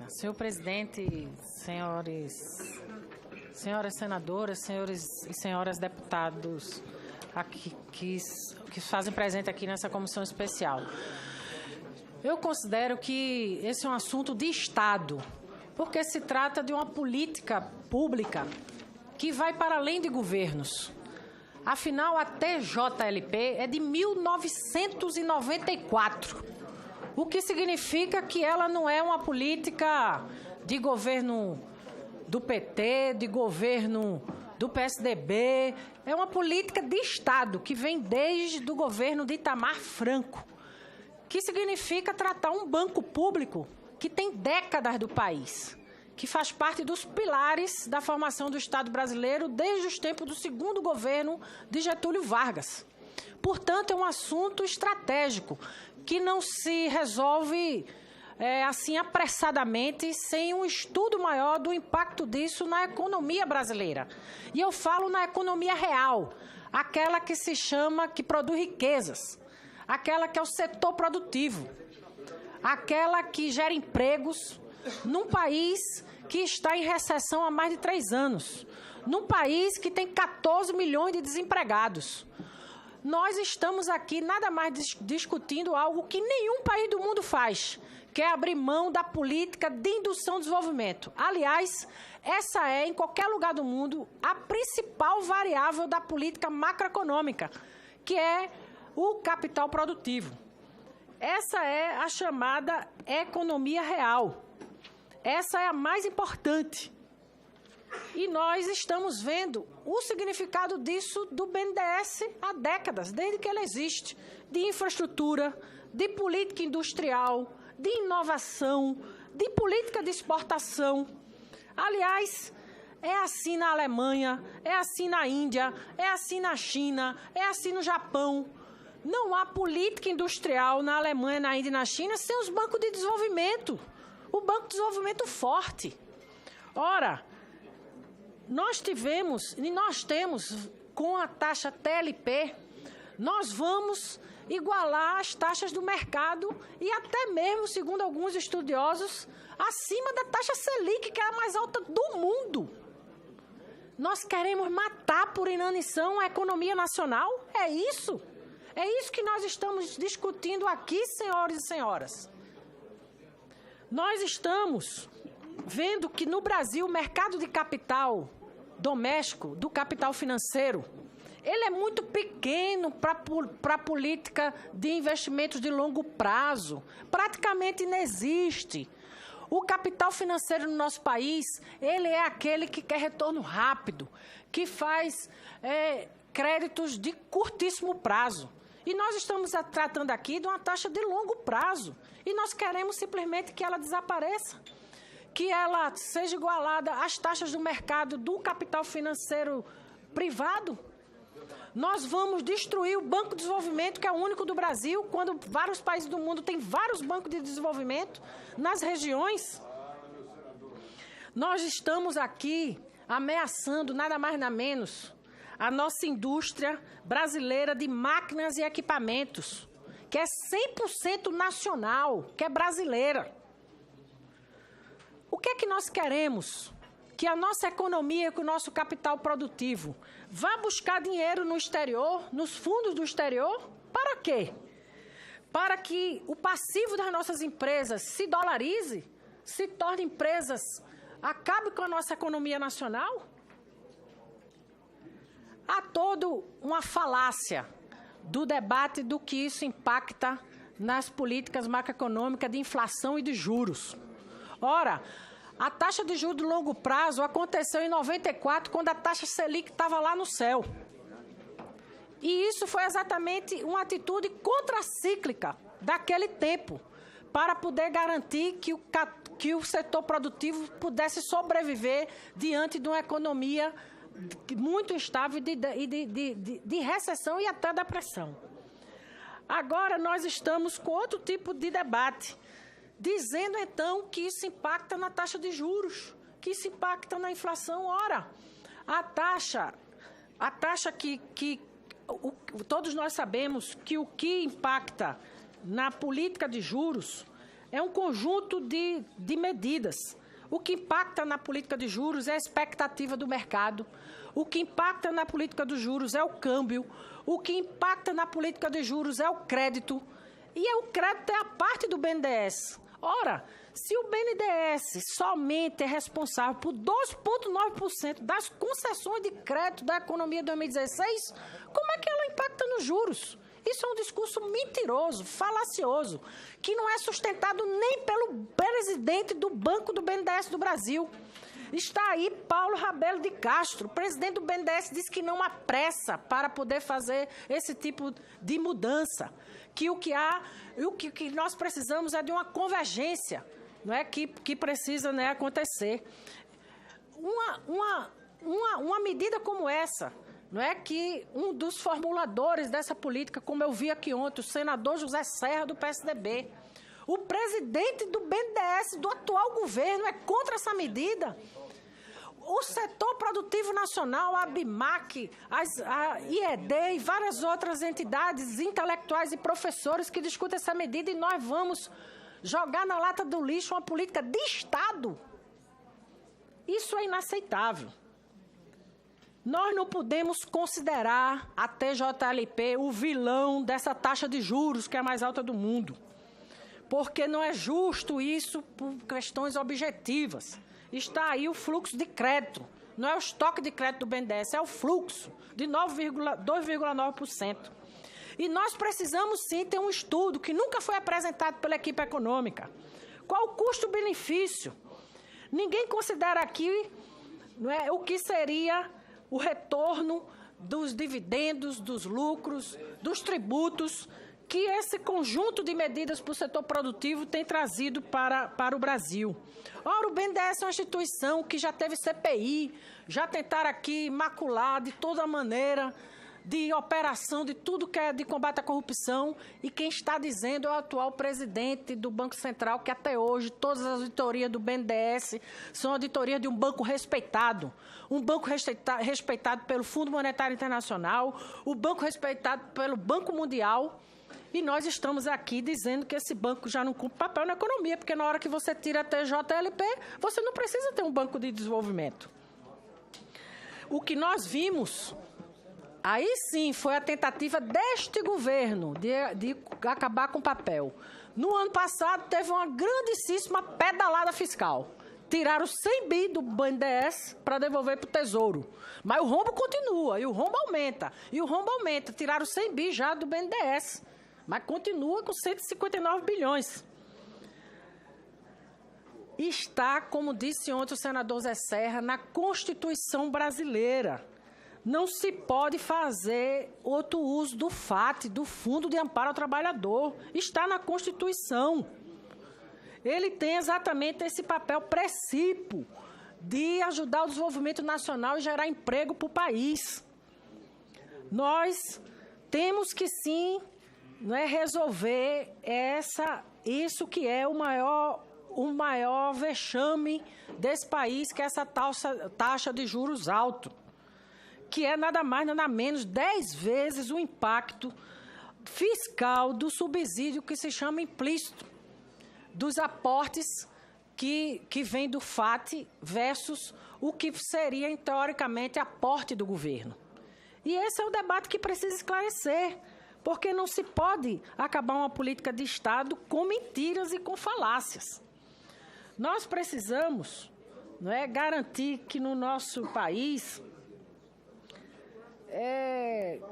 Senhor presidente, senhoras senadoras, senhores e senhoras deputados aqui, que fazem presente aqui nessa comissão especial. Eu considero que esse é um assunto de Estado, porque se trata de uma política pública que vai para além de governos. Afinal, a TJLP é de 1994. O que significa que ela não é uma política de governo do PT, de governo do PSDB, é uma política de Estado que vem desde o governo de Itamar Franco, que significa tratar um banco público que tem décadas do país, que faz parte dos pilares da formação do Estado brasileiro desde os tempos do segundo governo de Getúlio Vargas. Portanto, é um assunto estratégico que não se resolve assim apressadamente, sem um estudo maior do impacto disso na economia brasileira. E eu falo na economia real, aquela que se chama, que produz riquezas, aquela que é o setor produtivo, aquela que gera empregos num país que está em recessão há mais de 3 anos, num país que tem 14 milhões de desempregados. Nós estamos aqui nada mais discutindo algo que nenhum país do mundo faz, que é abrir mão da política de indução ao desenvolvimento. Aliás, essa é, em qualquer lugar do mundo, a principal variável da política macroeconômica, que é o capital produtivo. Essa é a chamada economia real. Essa é a mais importante. E nós estamos vendo o significado disso do BNDES há décadas, desde que ele existe, de infraestrutura, de política industrial, de inovação, de política de exportação. Aliás, é assim na Alemanha, é assim na Índia, é assim na China, é assim no Japão. Não há política industrial na Alemanha, na Índia e na China sem os bancos de desenvolvimento. O Banco de Desenvolvimento forte. Ora, nós temos, com a taxa TLP, nós vamos igualar as taxas do mercado e até mesmo, segundo alguns estudiosos, acima da taxa Selic, que é a mais alta do mundo. Nós queremos matar por inanição a economia nacional? É isso? É isso que nós estamos discutindo aqui, senhores e senhoras. Nós estamos vendo que no Brasil o mercado de capital doméstico, do capital financeiro, ele é muito pequeno para a política de investimentos de longo prazo. Praticamente não existe. O capital financeiro no nosso país, ele é aquele que quer retorno rápido, que faz créditos de curtíssimo prazo. E nós estamos tratando aqui de uma taxa de longo prazo. E nós queremos simplesmente que ela desapareça, que ela seja igualada às taxas do mercado do capital financeiro privado. Nós vamos destruir o Banco de Desenvolvimento, que é o único do Brasil, quando vários países do mundo têm vários bancos de desenvolvimento nas regiões. Nós estamos aqui ameaçando, nada mais nada menos, a nossa indústria brasileira de máquinas e equipamentos, que é 100% nacional, que é brasileira. O que é que nós queremos? Que a nossa economia, que o nosso capital produtivo vá buscar dinheiro no exterior, nos fundos do exterior? Para quê? Para que o passivo das nossas empresas se dolarize, se torne empresas, acabe com a nossa economia nacional? Há toda uma falácia do debate do que isso impacta nas políticas macroeconômicas de inflação e de juros. Ora, a taxa de juros de longo prazo aconteceu em 94, quando a taxa Selic estava lá no céu. E isso foi exatamente uma atitude contracíclica daquele tempo, para poder garantir que o setor produtivo pudesse sobreviver diante de uma economia muito instável de recessão e até depressão. Agora nós estamos com outro tipo de debate, dizendo então que isso impacta na taxa de juros, que isso impacta na inflação. Ora, a taxa que todos nós sabemos que o que impacta na política de juros é um conjunto de medidas. O que impacta na política de juros é a expectativa do mercado. O que impacta na política dos juros é o câmbio. O que impacta na política de juros é o crédito. E o crédito é a parte do BNDES. Ora, se o BNDES somente é responsável por 2,9% das concessões de crédito da economia de 2016, como é que ela impacta nos juros? Isso é um discurso mentiroso, falacioso, que não é sustentado nem pelo presidente do Banco do BNDES do Brasil. Está aí Paulo Rabelo de Castro, presidente do BNDES, disse que não há pressa para poder fazer esse tipo de mudança, que o que nós precisamos é de uma convergência, não é, que precisa, né, acontecer. Uma medida como essa, não é, que um dos formuladores dessa política, como eu vi aqui ontem, o senador José Serra, do PSDB, o presidente do BNDES do atual governo é contra essa medida. O setor produtivo nacional, a ABIMAC, a IED e várias outras entidades intelectuais e professores que discutem essa medida, e nós vamos jogar na lata do lixo uma política de Estado. Isso é inaceitável. Nós não podemos considerar a TJLP o vilão dessa taxa de juros, que é a mais alta do mundo, porque não é justo isso por questões objetivas. Está aí o fluxo de crédito, não é o estoque de crédito do BNDES, é o fluxo de 2,9%. E nós precisamos sim ter um estudo que nunca foi apresentado pela equipe econômica. Qual o custo-benefício? Ninguém considera aqui, não é, o que seria o retorno dos dividendos, dos lucros, dos tributos, que esse conjunto de medidas para o setor produtivo tem trazido para o Brasil. Ora, o BNDES é uma instituição que já teve CPI, já tentaram aqui macular de toda maneira, de operação, de tudo que é de combate à corrupção, e quem está dizendo é o atual presidente do Banco Central, que até hoje todas as auditorias do BNDES são auditorias de um banco respeitado pelo Fundo Monetário Internacional, o banco respeitado pelo Banco Mundial, e nós estamos aqui dizendo que esse banco já não cumpre papel na economia, porque na hora que você tira a TJLP, você não precisa ter um banco de desenvolvimento. O que nós vimos, aí sim, foi a tentativa deste governo de acabar com o papel. No ano passado, teve uma grandíssima pedalada fiscal. Tiraram 100 bi do BNDES para devolver para o Tesouro. Mas o rombo continua, e o rombo aumenta, e o rombo aumenta. Tiraram 100 bi já do BNDES, mas continua com 159 bilhões. Está, como disse ontem o senador Zé Serra, na Constituição brasileira. Não se pode fazer outro uso do FAT, do Fundo de Amparo ao Trabalhador. Está na Constituição. Ele tem exatamente esse papel precípio de ajudar o desenvolvimento nacional e gerar emprego para o país. Nós temos que, sim, não é, resolver isso que é o maior vexame desse país, que é essa taxa de juros alto, que é nada mais, nada menos 10 vezes o impacto fiscal do subsídio que se chama implícito, dos aportes que vem do FAT versus o que seria, teoricamente, aporte do governo. E esse é o debate que precisa esclarecer, porque não se pode acabar uma política de Estado com mentiras e com falácias. Nós precisamos, não é, garantir que no nosso país,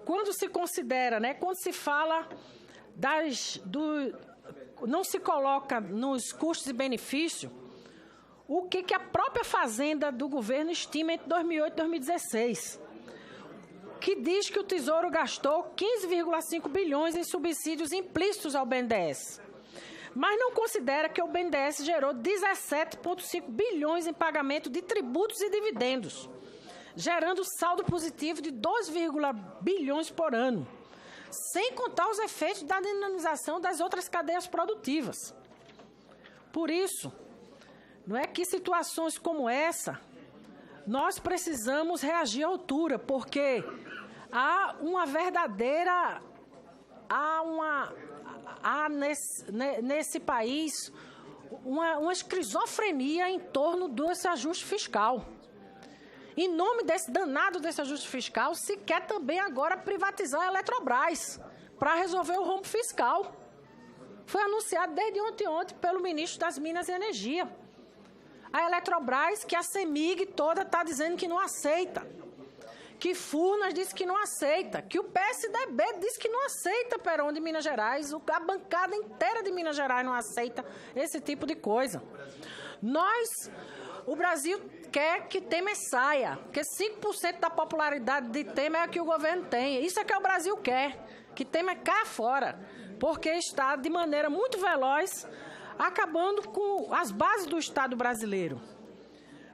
quando se considera, né, quando se fala não se coloca nos custos e benefícios o que a própria Fazenda do governo estima entre 2008 e 2016, que diz que o Tesouro gastou 15,5 bilhões em subsídios implícitos ao BNDES, mas não considera que o BNDES gerou 17,5 bilhões em pagamento de tributos e dividendos, gerando saldo positivo de 2, bilhões por ano, sem contar os efeitos da dinamização das outras cadeias produtivas. Por isso, não é que situações como essa, nós precisamos reagir à altura, porque há uma verdadeira, nesse país uma esquizofrenia em torno desse ajuste fiscal. Em nome desse danado desse ajuste fiscal, se quer também agora privatizar a Eletrobras para resolver o rombo fiscal. Foi anunciado desde ontem pelo ministro das Minas e Energia. A Eletrobras, que a CEMIG toda está dizendo que não aceita. Que Furnas disse que não aceita. Que o PSDB disse que não aceita Perón de Minas Gerais. A bancada inteira de Minas Gerais não aceita esse tipo de coisa. O Brasil quer que Temer saia, porque 5% da popularidade de Temer é a que o governo tem. Isso é que o Brasil quer, que Temer caia fora, porque está de maneira muito veloz acabando com as bases do Estado brasileiro.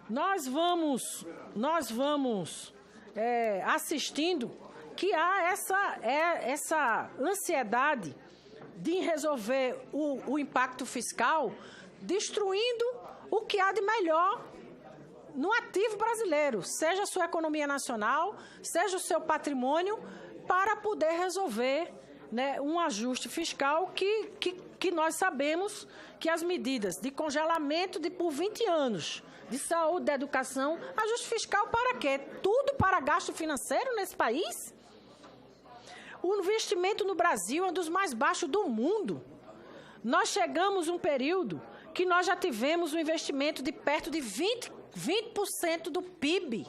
Nós vamos assistindo que há essa ansiedade de resolver o impacto fiscal, destruindo o que há de melhor no ativo brasileiro, seja a sua economia nacional, seja o seu patrimônio, para poder resolver, né, um ajuste fiscal que nós sabemos que as medidas de congelamento por 20 anos, de saúde, de educação, ajuste fiscal para quê? Tudo para gasto financeiro nesse país? O investimento no Brasil é um dos mais baixos do mundo. Nós chegamos a um período que nós já tivemos um investimento de perto de 20% do PIB.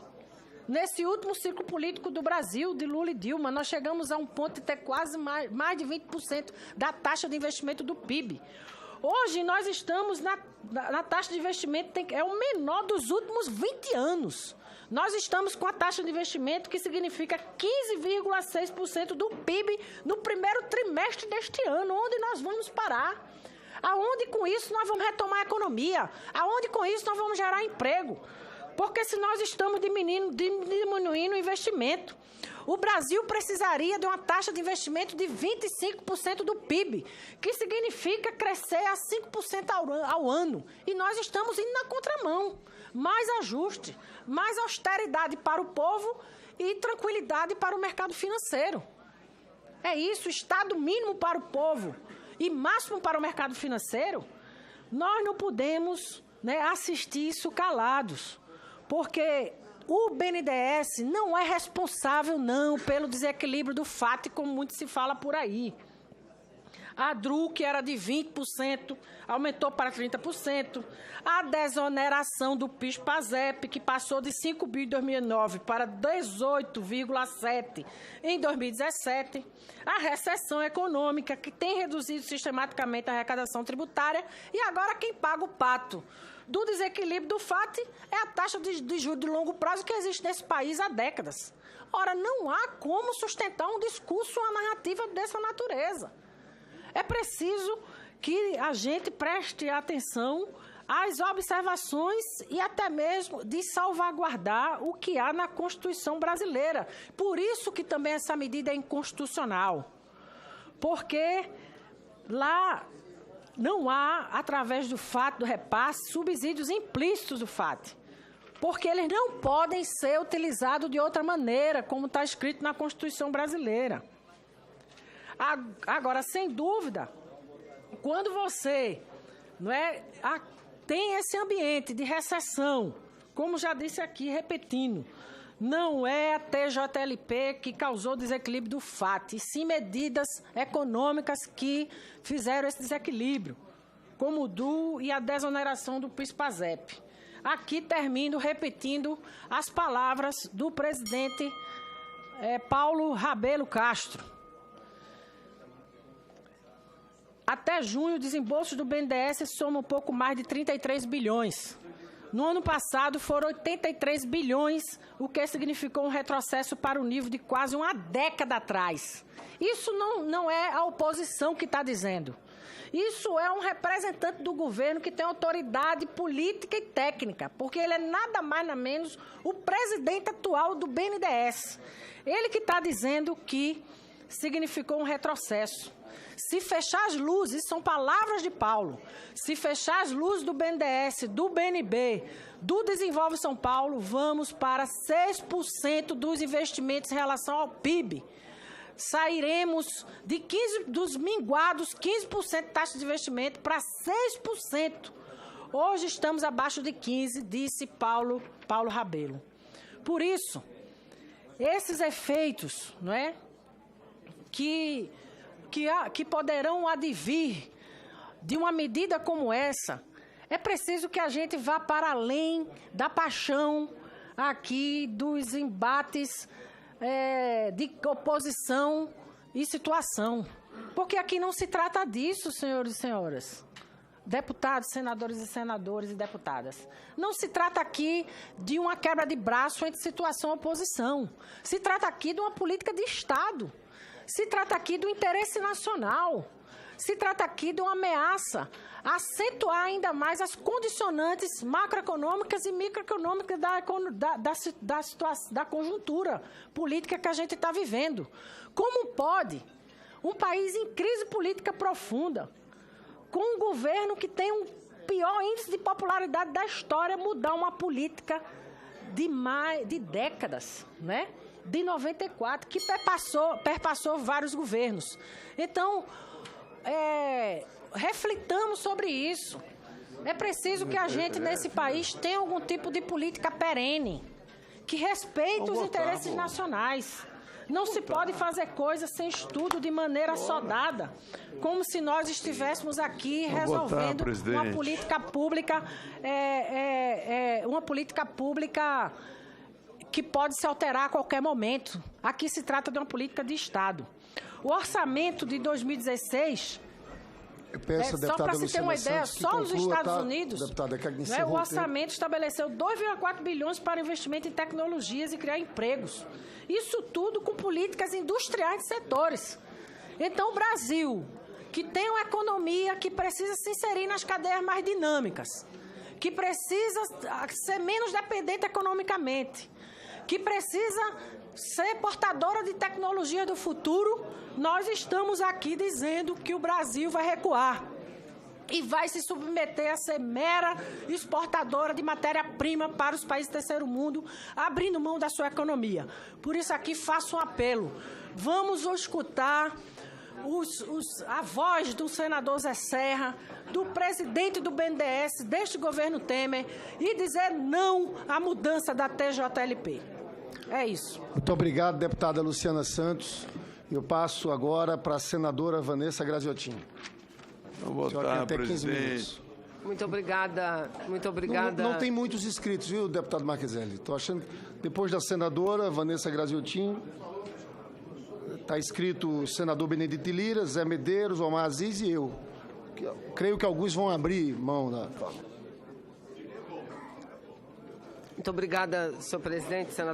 Nesse último ciclo político do Brasil, de Lula e Dilma, nós chegamos a um ponto de ter quase mais de 20% da taxa de investimento do PIB. Hoje nós estamos na taxa de investimento, é o menor dos últimos 20 anos. Nós estamos com a taxa de investimento que significa 15,6% do PIB no primeiro trimestre deste ano. Onde nós vamos parar? Aonde com isso nós vamos retomar a economia? Aonde com isso nós vamos gerar emprego? Porque se nós estamos diminuindo o investimento, o Brasil precisaria de uma taxa de investimento de 25% do PIB, que significa crescer a 5% ao ano. E nós estamos indo na contramão. Mais ajuste, mais austeridade para o povo e tranquilidade para o mercado financeiro. É isso, Estado mínimo para o povo e máximo para o mercado financeiro. Nós não podemos, né, assistir isso calados, porque o BNDES não é responsável, não, pelo desequilíbrio do FAT, como muito se fala por aí. A DRU, que era de 20%, aumentou para 30%. A desoneração do PIS/PASEP, que passou de 5 bi em 2009 para 18,7 em 2017. A recessão econômica, que tem reduzido sistematicamente a arrecadação tributária. E agora quem paga o pato do desequilíbrio do FAT é a taxa de juros de longo prazo que existe nesse país há décadas. Ora, não há como sustentar um discurso, uma narrativa dessa natureza. É preciso que a gente preste atenção às observações e até mesmo de salvaguardar o que há na Constituição brasileira. Por isso que também essa medida é inconstitucional. Porque lá não há, através do FAT, do repasse, subsídios implícitos do FAT. Porque eles não podem ser utilizados de outra maneira, como está escrito na Constituição brasileira. Agora, sem dúvida, quando você tem esse ambiente de recessão, como já disse aqui, repetindo, não é a TJLP que causou desequilíbrio do FAT, e sim medidas econômicas que fizeram esse desequilíbrio, como o DU e a desoneração do PIS/PASEP. Aqui termino repetindo as palavras do presidente Paulo Rabelo Castro. Até junho, o desembolso do BNDES soma um pouco mais de 33 bilhões. No ano passado, foram 83 bilhões, o que significou um retrocesso para o nível de quase uma década atrás. Isso não é a oposição que está dizendo. Isso é um representante do governo que tem autoridade política e técnica, porque ele é nada mais nada menos o presidente atual do BNDES. Ele que está dizendo que significou um retrocesso. Se fechar as luzes, são palavras de Paulo, se fechar as luzes do BNDES, do BNB, do Desenvolve São Paulo, vamos para 6% dos investimentos em relação ao PIB. Sairemos dos minguados 15% de taxa de investimento para 6%. Hoje estamos abaixo de 15, disse Paulo Rabelo. Por isso, esses efeitos, não é, que poderão advir de uma medida como essa, é preciso que a gente vá para além da paixão aqui, dos embates de oposição e situação. Porque aqui não se trata disso, senhores e senhoras. Deputados, senadores e deputadas. Não se trata aqui de uma quebra de braço entre situação e oposição. Se trata aqui de uma política de Estado. Se trata aqui do interesse nacional. Se trata aqui de uma ameaça a acentuar ainda mais as condicionantes macroeconômicas e microeconômicas da conjuntura política que a gente está vivendo. Como pode um país em crise política profunda, com um governo que tem um pior índice de popularidade da história, mudar uma política de décadas, né? De 94, que perpassou vários governos. Então, reflitamos sobre isso. É preciso que a gente, nesse país, tenha algum tipo de política perene, que respeite os interesses nacionais. Não se pode fazer coisas sem estudo de maneira sodada, como se nós estivéssemos aqui resolvendo uma política pública, que pode se alterar a qualquer momento. Aqui se trata de uma política de Estado. O orçamento de 2016... só para se ter uma ideia, só nos Estados Unidos, o orçamento estabeleceu 2,4 bilhões para investimento em tecnologias e criar empregos. Isso tudo com políticas industriais de setores. Então, o Brasil, que tem uma economia que precisa se inserir nas cadeias mais dinâmicas, que precisa ser menos dependente economicamente, que precisa ser portadora de tecnologia do futuro, nós estamos aqui dizendo que o Brasil vai recuar e vai se submeter a ser mera exportadora de matéria-prima para os países do terceiro mundo, abrindo mão da sua economia. Por isso aqui faço um apelo. Vamos escutar a voz do senador Zé Serra, do presidente do BNDES, deste governo Temer, e dizer não à mudança da TJLP. É isso. Muito obrigado, deputada Luciana Santos. Eu passo agora para a senadora Vanessa Graziotin. Vou votar, presidente. Muito obrigada, muito obrigada. Não tem muitos inscritos, viu, deputado Marcheselli? Estou achando que depois da senadora Vanessa Graziotin, está escrito o senador Benedito Lira, Zé Medeiros, Omar Aziz e eu. Creio que alguns vão abrir mão da fala. Muito obrigada, senhor presidente, senador.